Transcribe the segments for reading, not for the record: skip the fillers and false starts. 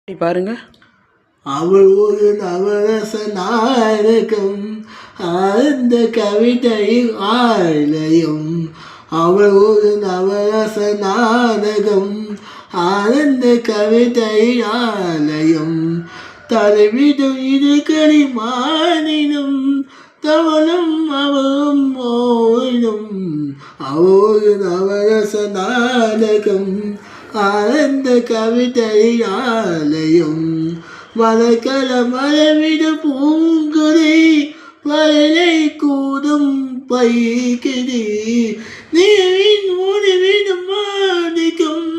பாருங்க. அவள் ஒரு நவரச நாயகம், அந்த கவிதையில் ஆலயம். அவள் ஒரு நவரச நாடகம், ஆனந்த கவிதையில் ஆலயம். தலைவிடும் இதுகரி மானினும் தவளும் அவளும் ஓயினும். அவள் நவரச நாடகம், ஆனந்த கவிதையில் ஆலயம். மலக்கல மலவிடு பூங்குடி, வயலை கூடும் பைக்கிடி. நீவின் முடிவிடும் மாடிக்கும்,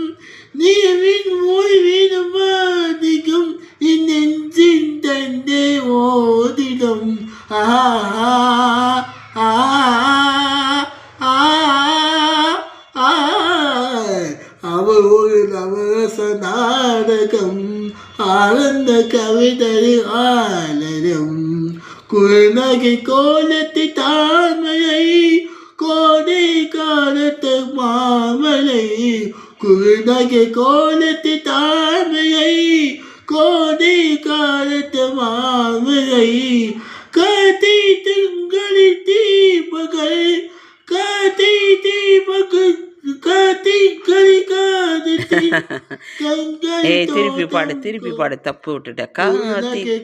நீவின் முடிவிடும் மாடிக்கும். இந்நெஞ்சின் தந்தை ஓதிடும். அவள் ஒரு நவரச நாடகம், ஆனந்த கவிதை ஆலயம். குறுநகை கோலத்தை தாமரை, கோடை காலத்து மாமலை. குறுநகை கோலத்தை தாமரை, கோடை காலத்து மாமலை. காத்தி திங்களில் தீபகள், காத்தி தீபகள், காத்தி கலிகாது. திருப்பி பாடு தப்பு விட்டுட்டக்கா.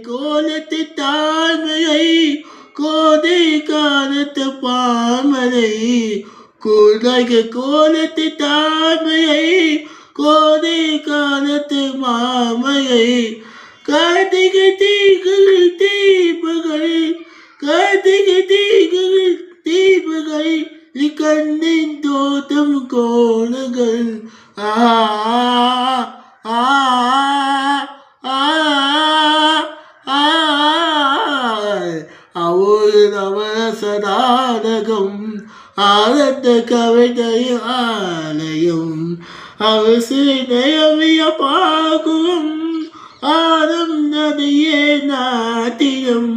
கோலத்தை தாழ்மையை, கோதை காலத்து பாமலை. கோலத்தை தாழ்மையை, கோதை காலத்து மாமையை. கார்த்திகை தீகள் தீபங்கள், கார்த்திகை தீகள் தீபங்கள். கண்ணின் தோட்டம் கோலங்கள். அவள் நவரச நாடகம், ஆனந்த கவிதை ஆலயம். அவள் சிறையவிய பாகும், ஆடும் நதியே நாட்டியம்.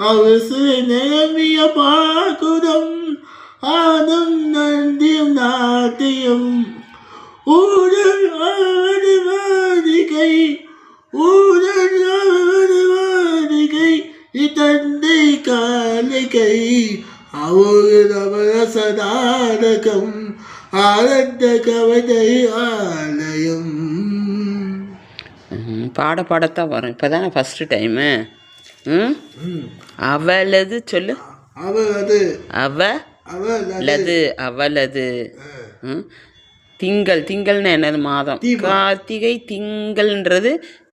அவள் சிறையவிய பாகுடம், ஆடும் நந்தியம் நாட்டியம். ஊழல் ஆடு வாதிகை, ஊழல் ஆடு வாதிகை. தந்தை காலிகை. அவள் நவரச நாடகம், ஆனந்த கவிதை ஆலயம். பாடத்தான் வரும். இப்போதானே ஃபஸ்ட்டு டைமு. அவளது சொல்லு. அவளது, அவளது, அவளது. திங்கள்னா என்னது? மாதம். கார்த்திகை திங்கள்ன்றது